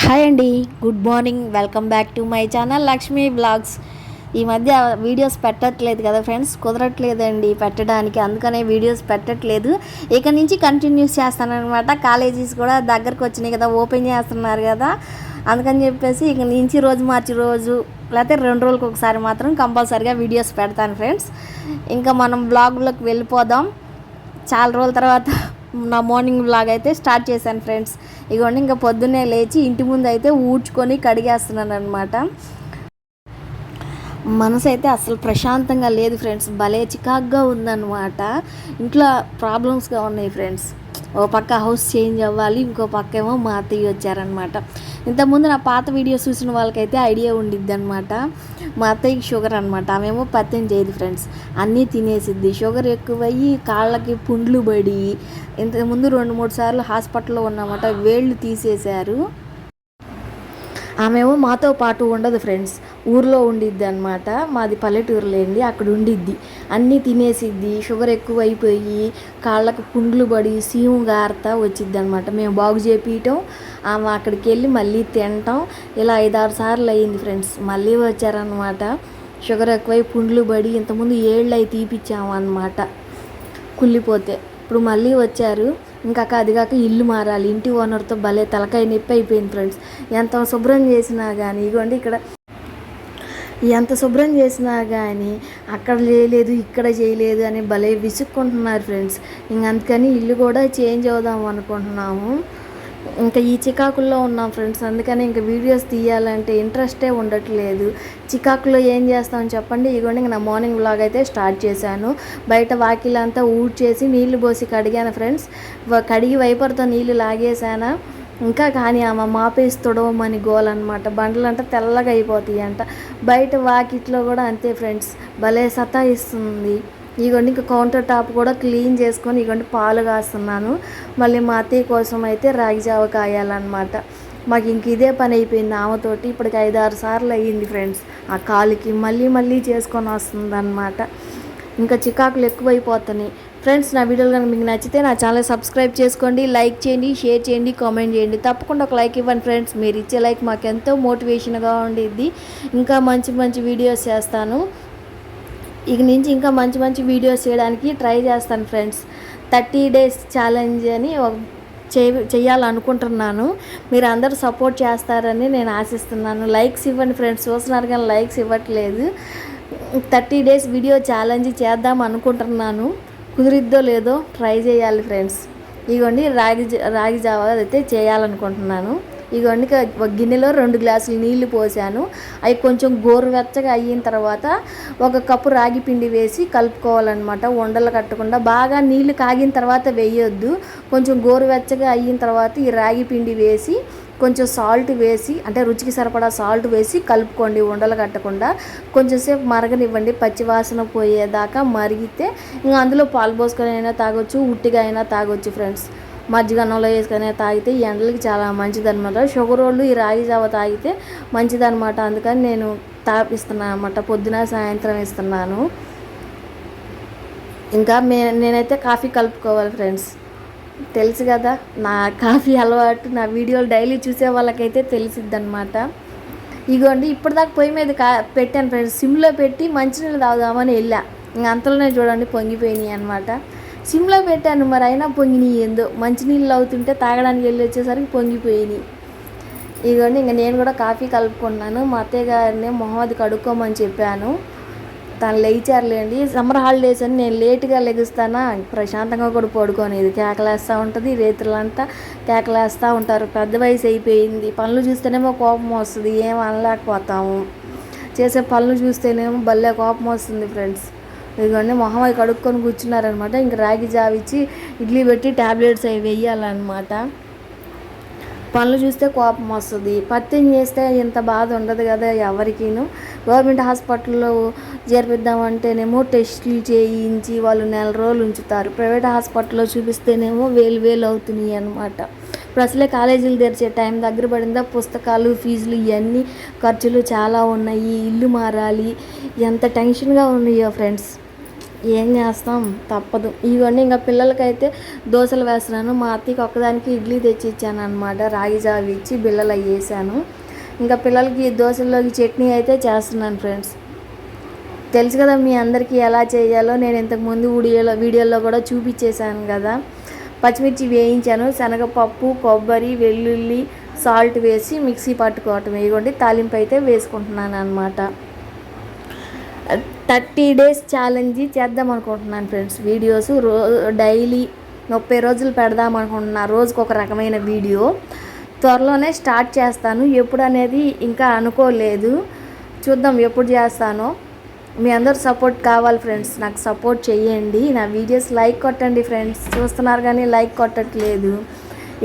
Hi అండి, good morning. Welcome back to my channel Lakshmi blogs. ఈ మధ్య వీడియోస్ పెట్టట్లేదు కదా ఫ్రెండ్స్, కుదరట్లేదండి పెట్టడానికి, అందుకనే వీడియోస్ పెట్టట్లేదు. ఇక నుంచి కంటిన్యూస్ చేస్తానన్నమాట. కాలేజెస్ కూడా దగ్గరకు వచ్చినాయి కదా, ఓపెన్ చేస్తున్నారు కదా, అందుకని చెప్పేసి ఇక నుంచి రోజు మార్చి రోజు లేకపోతే 2 రోజులకు ఒకసారి మాత్రం కంపల్సరీగా వీడియోస్ పెడతాను ఫ్రెండ్స్. ఇంకా మనం బ్లాగ్లోకి వెళ్ళిపోదాం. చాలా రోజుల తర్వాత నా మార్నింగ్ వ్లాగ్ అయితే స్టార్ట్ చేశాను ఫ్రెండ్స్. ఇగోండి, ఇంకా పొద్దున్నే లేచి ఇంటి ముందు అయితే ఊడ్చుకొని కడిగేస్తున్నాను అనమాట. మనసు అయితే అసలు ప్రశాంతంగా లేదు ఫ్రెండ్స్, భలే చికాగ్గా ఉందన్నమాట. ఇంట్లో ప్రాబ్లమ్స్గా ఉన్నాయి ఫ్రెండ్స్. ఓ పక్క హౌస్ చేంజ్ అవ్వాలి, ఇంకో పక్క ఏమో మా అత్తయ్య వచ్చారనమాట. ఇంతకుముందు నా పాత వీడియోస్ చూసిన వాళ్ళకైతే ఐడియా ఉండిద్ది అనమాట. మా అత్తయ్యకి షుగర్ అనమాట, ఆమెమో పత్యం చేయదు ఫ్రెండ్స్, అన్నీ తినేసిద్ది. షుగర్ ఎక్కువయ్యి కాళ్ళకి పుండ్లు పడి ఇంతకుముందు 2-3 సార్లు హాస్పిటల్లో ఉన్నమాట, వేళ్ళు తీసేశారు. ఆమెమో మాతో పాటు ఉండదు ఫ్రెండ్స్, ఊర్లో ఉండిద్ది అనమాట. మాది పల్లెటూరులేండి, అక్కడ ఉండిద్ది. అన్నీ తినేసిద్ది, షుగర్ ఎక్కువ అయిపోయి కాళ్ళకు పుండ్లు పడి సీము గారుతా వచ్చిద్ది అనమాట. మేము బాగు చేపించటం, ఆమె అక్కడికి వెళ్ళి మళ్ళీ తినటం, ఇలా 5-6 సార్లు అయ్యింది ఫ్రెండ్స్. మళ్ళీ వచ్చారనమాట, షుగర్ ఎక్కువై పుండ్లు పడి. ఇంతకుముందు ఏళ్ళు అవి తీపిచ్చాము అనమాట కుళ్ళిపోతే. ఇప్పుడు మళ్ళీ వచ్చారు. ఇంకా అదిగాక ఇల్లు మారాలి, ఇంటి ఓనర్తో భలే తలకాయ నొప్పి అయిపోయింది ఫ్రెండ్స్. ఎంత శుభ్రం చేసినా కానీ, ఇగోండి ఇక్కడ ఎంత శుభ్రం చేసినా కానీ అక్కడ చేయలేదు ఇక్కడ చేయలేదు అని భలే విసుక్కుంటున్నారు ఫ్రెండ్స్. ఇంక అందుకని ఇల్లు కూడా చేంజ్ అవుదాం అనుకుంటున్నాము. ఇంకా ఈ చికాకుల్లో ఉన్నాం ఫ్రెండ్స్, అందుకని ఇంకా వీడియోస్ తీయాలంటే ఇంట్రెస్టే ఉండట్లేదు. చికాకులో ఏం చేస్తామని చెప్పండి. ఇదిగోండి, నా మార్నింగ్ వ్లాగ్ అయితే స్టార్ట్ చేశాను. బయట వాకిలంతా ఊడ్చేసి నీళ్లు పోసి కడిగాను ఫ్రెండ్స్. కడిగి వైపర్తో నీళ్లు లాగేసాను. ఇంకా కానీ ఆమె మాపేసి తొడవమని గోలన్నమాట. బండలంట తెల్లగా అయిపోతాయి అంట. బయట వాకిట్లో కూడా అంతే ఫ్రెండ్స్, భలే సతాయిస్తుంది. ఇగోండి, ఇంకా కౌంటర్ టాప్ కూడా క్లీన్ చేసుకొని ఇగోండి పాలు కాస్తున్నాను. మళ్ళీ మా అత్తయ్య కోసం అయితే రాగి జావ కాయాలన్నమాట. మాకు ఇంక ఇదే పని అయిపోయింది ఆమెతోటి. ఇప్పటికి 5-6 సార్లు అయ్యింది ఫ్రెండ్స్. ఆ కాలుకి మళ్ళీ చేసుకొని వస్తుంది అనమాట. ఇంకా చికాకులు ఎక్కువైపోతున్నాయి ఫ్రెండ్స్. నా వీడియోలు కనుక మీకు నచ్చితే నా ఛానల్ సబ్స్క్రైబ్ చేసుకోండి, లైక్ చేయండి, షేర్ చేయండి, కామెంట్ చేయండి. తప్పకుండా ఒక లైక్ ఇవ్వండి ఫ్రెండ్స్. మీరు ఇచ్చే లైక్ మాకు ఎంతో మోటివేషన్గా ఉండిద్ది. ఇంకా మంచి వీడియోస్ చేస్తాను. ఇక నుంచి ఇంకా మంచి వీడియోస్ చేయడానికి ట్రై చేస్తాను ఫ్రెండ్స్. 30 డేస్ ఛాలెంజ్ అని చేయాలనుకుంటున్నాను. మీరు అందరూ సపోర్ట్ చేస్తారని నేను ఆశిస్తున్నాను. లైక్స్ ఇవ్వండి ఫ్రెండ్స్, చూస్తున్నారు కానీ లైక్స్ ఇవ్వట్లేదు. 30 డేస్ వీడియో ఛాలెంజ్ చేద్దాం అనుకుంటున్నాను. కుదిరిద్దో లేదో ట్రై చేయాలి ఫ్రెండ్స్. ఇగోండి, రాగి జావ అయితే చేయాలనుకుంటున్నాను. ఇగోండి, ఒక గిన్నెలో 2 గ్లాసులు నీళ్లు పోసాను. అవి కొంచెం గోరువెచ్చగా అయిన తర్వాత 1 కప్పు రాగి పిండి వేసి కలుపుకోవాలన్నమాట. ఉండలు కట్టకుండా బాగా నీళ్లు కాగిన తర్వాత వేయొద్దు. కొంచెం గోరువెచ్చగా అయిన తర్వాత ఈ రాగి పిండి వేసి కొంచెం సాల్ట్ వేసి, అంటే రుచికి సరిపడా సాల్ట్ వేసి కలుపుకోండి, ఉండలు కట్టకుండా. కొంచెంసేపు మరగనివ్వండి, పచ్చివాసన పోయేదాకా మరిగితే ఇంకా అందులో పాలు పోసుకొని అయినా తాగొచ్చు, ఉట్టిగా అయినా తాగొచ్చు ఫ్రెండ్స్. మజ్జిగ అన్నంలో వేసుకొని తాగితే ఈ ఎండలకి చాలా మంచిదన్నమాట. షుగర్ వాళ్ళు ఈ రాగి జావ తాగితే మంచిదన్నమాట. అందుకని నేను తాపిస్తున్నాను అన్నమాట, పొద్దున సాయంత్రం ఇస్తున్నాను. ఇంకా నేనైతే కాఫీ కలుపుకోవాలి ఫ్రెండ్స్, తెలుసు కదా నా కాఫీ అలవాటు. నా వీడియోలు డైలీ చూసే వాళ్ళకైతే తెలిసిద్దనమాట. ఇగోండి, ఇప్పటిదాకా పొయ్యి మీద పెట్టాను ఫ్రెండ్స్. సిమ్లో పెట్టి మంచినీళ్ళు తాగుదామని వెళ్ళా, ఇంక అంతలోనే చూడండి పొంగిపోయినాయి అనమాట. సిమ్లో పెట్టాను, మరి అయినా పొంగినాయి. ఏందో మంచినీళ్ళు అవుతుంటే తాగడానికి వెళ్ళి వచ్చేసరికి పొంగిపోయినాయి. ఇదిగోండి, ఇంక నేను కూడా కాఫీ కలుపుకున్నాను. మా అత్తయ్య గారిని మొహమ్మద్ కడుక్కోమని చెప్పాను, తను లేచారులేండి. సమ్మర్ హాలిడేస్ అని నేను లేట్గా లెగుస్తానా, ప్రశాంతంగా కూడా పడుకోనేది. కేకలేస్తూ ఉంటుంది, రేతులంతా కేకలేస్తూ ఉంటారు. పెద్ద వయసు అయిపోయింది. పనులు చూస్తేనేమో కోపం వస్తుంది, ఏం అనలేకపోతాము. చేసే పనులు చూస్తేనేమో భలే కోపం వస్తుంది ఫ్రెండ్స్. ఇదిగోండి, మొహమ్మద్ కడుక్కొని కూర్చున్నారనమాట. ఇంక రాగి జావిచ్చి ఇడ్లీ పెట్టి ట్యాబ్లెట్స్ అవి వేయాలన్నమాట. పనులు చూస్తే కోపం వస్తుంది. పత్యం చేస్తే ఇంత బాధ ఉండదు కదా ఎవరికీను. గవర్నమెంట్ హాస్పిటల్లో చేర్పిద్దామంటేనేమో టెస్టులు చేయించి వాళ్ళు 1 రోజులు ఉంచుతారు. ప్రైవేట్ హాస్పిటల్లో చూపిస్తేనేమో వేలు అవుతున్నాయి అనమాట. ఇప్పుడు అసలే కాలేజీలు తెరిచే టైం దగ్గర పడిందా, పుస్తకాలు ఫీజులు ఇవన్నీ ఖర్చులు చాలా ఉన్నాయి. ఇల్లు మారాలి, ఎంత టెన్షన్గా ఉన్నాయో ఫ్రెండ్స్. ఏం చేస్తాం, తప్పదు. ఇవన్నీ ఇంకా పిల్లలకైతే దోశలు వేస్తున్నాను. మా అత్తకి ఒక్కదానికి ఇడ్లీ తెచ్చి ఇచ్చాను అనమాట. రాగి జావ ఇచ్చి బిళ్ళలు అవి వేసాను. ఇంకా పిల్లలకి దోశల్లోకి చట్నీ అయితే చేస్తున్నాను ఫ్రెండ్స్. తెలుసు కదా మీ అందరికీ ఎలా చేయాలో. నేను ఇంతకుముందు వీడియోలో కూడా చూపించేశాను కదా. పచ్చిమిర్చి వేయించాను, శనగపప్పు, కొబ్బరి, వెల్లుల్లి, సాల్ట్ వేసి మిక్సీ పట్టుకోవటం. ఇవ్వండి తాలింపు అయితే వేసుకుంటున్నాను అనమాట. 30 days ఛాలెంజ్ చేద్దాం అనుకుంటున్నాను ఫ్రెండ్స్. వీడియోస్ డైలీ 30 రోజులు పెడదాం అనుకుంటున్నాను. రోజుకు ఒక రకమైన వీడియో త్వరలోనే స్టార్ట్ చేస్తాను. ఎప్పుడు అనేది ఇంకా అనుకోలేదు, చూద్దాం ఎప్పుడు చేస్తానో. మీ అందరు సపోర్ట్ కావాలి ఫ్రెండ్స్, నాకు సపోర్ట్ చేయండి. నా వీడియోస్ లైక్ కొట్టండి ఫ్రెండ్స్. చూస్తున్నారు కానీ లైక్ కొట్టట్లేదు.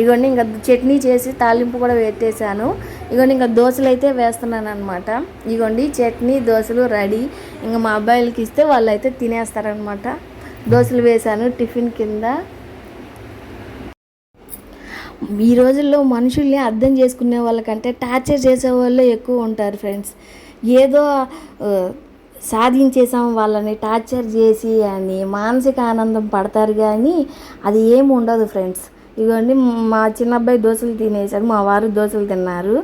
ఇగోండి ఇంకా చట్నీ చేసి తాలింపు కూడా పెట్టేశాను. ఇగోండి ఇంకా దోశలు అయితే వేస్తున్నాను అనమాట. ఇగోండి చట్నీ దోశలు రెడీ. ఇంకా మా అబ్బాయిలకి ఇస్తే వాళ్ళు అయితే తినేస్తారనమాట. దోశలు వేశాను టిఫిన్ కింద. ఈ రోజుల్లో మనుషుల్ని అర్థం చేసుకునే వాళ్ళకంటే టార్చర్ చేసే వాళ్ళే ఎక్కువ ఉంటారు ఫ్రెండ్స్. ఏదో సాధించేసాం వాళ్ళని టార్చర్ చేసి అని మానసిక ఆనందం పడతారు, కానీ అది ఏమి ఉండదు ఫ్రెండ్స్. ఇదిగోండి మా చిన్న అబ్బాయి దోశలు తినేసాడు, మా వారు దోశలు తిన్నారు.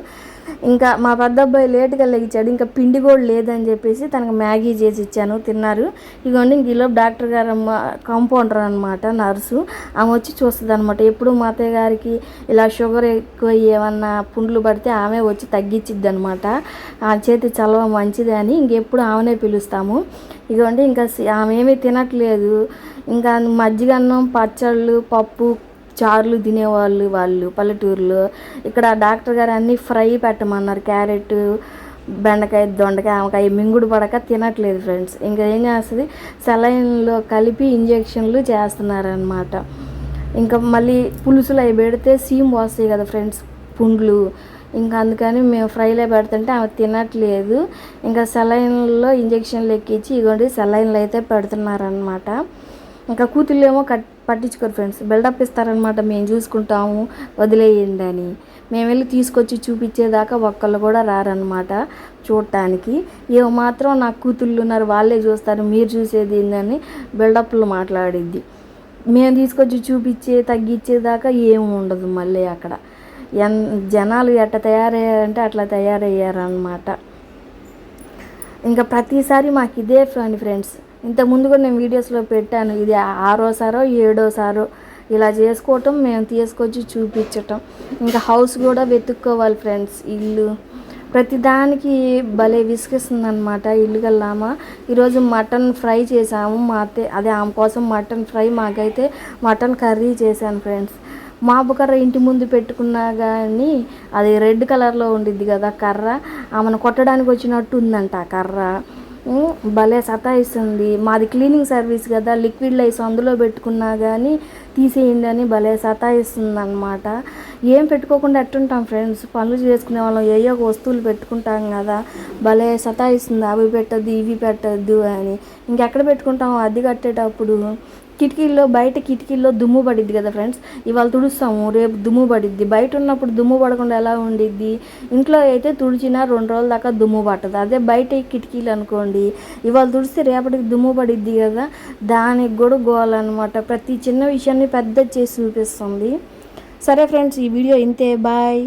ఇంకా మా పెద్ద అబ్బాయి లేటుగా లెగిచ్చాడు, ఇంకా పిండి కూడా లేదని చెప్పేసి తనకు మ్యాగీ చేసి ఇచ్చాను, తిన్నారు. ఇదిగోండి ఇంక ఈలోపు డాక్టర్ గారు కాంపౌండర్ అనమాట, నర్సు, ఆమె వచ్చి చూస్తుంది అనమాట. ఎప్పుడు మా అత్తయ్య గారికి ఇలా షుగర్ ఎక్కువ ఏమన్నా పుండ్లు పడితే ఆమె వచ్చి తగ్గించిద్ది అనమాట. ఆ చేతి చలవ మంచిది అని ఇంకెప్పుడు ఆమెనే పిలుస్తాము. ఇదిగోండి ఇంకా ఆమె ఏమీ తినట్లేదు. ఇంకా మజ్జిగ అన్నం, పచ్చళ్ళు, పప్పు, చారులు తినేవాళ్ళు వాళ్ళు పల్లెటూరులో. ఇక్కడ డాక్టర్ గారు అన్నీ ఫ్రై పెట్టమన్నారు. క్యారెట్, బెండకాయ, దొండకాయ, ఆమెకాయ మింగుడు పడక తినట్లేదు ఫ్రెండ్స్. ఇంకా ఏం చేస్తుంది, సెలైన్లో కలిపి ఇంజెక్షన్లు చేస్తున్నారనమాట. ఇంకా మళ్ళీ పులుసులు అవి పెడితే సీమ్ వస్తాయి కదా ఫ్రెండ్స్, పుండ్లు. ఇంకా అందుకని మేము ఫ్రైలో పెడుతుంటే ఆమె తినట్లేదు. ఇంకా సెలైన్లో ఇంజెక్షన్లు ఎక్కించి ఇగోండి సెలైన్లు అయితే పెడుతున్నారనమాట. ఇంకా కూతుళ్ళేమో పట్టించుకోరు ఫ్రెండ్స్, బిల్డప్ ఇస్తారనమాట. మేము చూసుకుంటాము వదిలేయండి అని. మేము వెళ్ళి తీసుకొచ్చి చూపించేదాకా ఒక్కళ్ళు కూడా రారనమాట చూడటానికి. ఏమో మాత్రం నాకు కూతుళ్ళు ఉన్నారు, వాళ్ళే చూస్తారు, మీరు చూసేది ఏందని బిల్డప్లు మాట్లాడిద్ది. మేము తీసుకొచ్చి చూపించే తగ్గించేదాకా ఏమి ఉండదు. మళ్ళీ అక్కడ జనాలు ఎట్లా తయారయ్యారంటే అట్లా తయారయ్యారనమాట. ఇంకా ప్రతిసారి మాకు ఇదే ఫ్రెండ్స్. ఇంతకుముందు కూడా నేను వీడియోస్లో పెట్టాను, ఇది 6వ సారో 7వ సారో ఇలా చేసుకోవటం, మేము తీసుకొచ్చి చూపించటం. ఇంకా హౌస్ కూడా వెతుక్కోవాలి ఫ్రెండ్స్. ఇల్లు ప్రతిదానికి భలే విసిగిస్తుంది అనమాట. ఇల్లు కల్లామా ఈరోజు మటన్ ఫ్రై చేసాము. మా అదే ఆమె కోసం మటన్ ఫ్రై, మాకైతే మటన్ కర్రీ చేశాను ఫ్రెండ్స్. మాపు కర్ర ఇంటి ముందు పెట్టుకున్నా కానీ అది రెడ్ కలర్లో ఉండిద్ది కదా కర్ర, ఆమెను కొట్టడానికి వచ్చినట్టు ఉందంట ఆ కర్ర. భలే సతాయిస్తుంది. మాది క్లీనింగ్ సర్వీస్ కదా, లిక్విడ్ లైస్ అందులో పెట్టుకున్నా కానీ తీసేయండి అని భలే సతాయిస్తుంది అనమాట. ఏం పెట్టుకోకుండా ఎట్టుంటాం ఫ్రెండ్స్, పనులు చేసుకునే వాళ్ళం ఏయో వస్తువులు పెట్టుకుంటాం కదా, భలే సతాయిస్తుంది. అవి పెట్టద్దు ఇవి పెట్టద్దు అని. ఇంకెక్కడ పెట్టుకుంటాం, అద్దె కట్టేటప్పుడు బయట కిటికీల్లో దుమ్ము పడిద్ది కదా ఫ్రెండ్స్. ఇవాళ తుడుస్తాము, రేపు దుమ్ము పడిద్ది. బయట ఉన్నప్పుడు దుమ్ము పడకుండా ఎలా ఉండిద్ది, ఇంట్లో అయితే తుడిచినా 2 రోజుల దాకా దుమ్ము పట్టదు. అదే బయట కిటికీలు అనుకోండి, ఇవాళ తుడిస్తే రేపటికి దుమ్ము పడిద్ది కదా, దానికి కూడా గోలన్నమాట. ప్రతి చిన్న విషయాన్ని పెద్ద చేసి చూపిస్తుంది. సరే ఫ్రెండ్స్, ఈ వీడియో ఇంతే, బాయ్.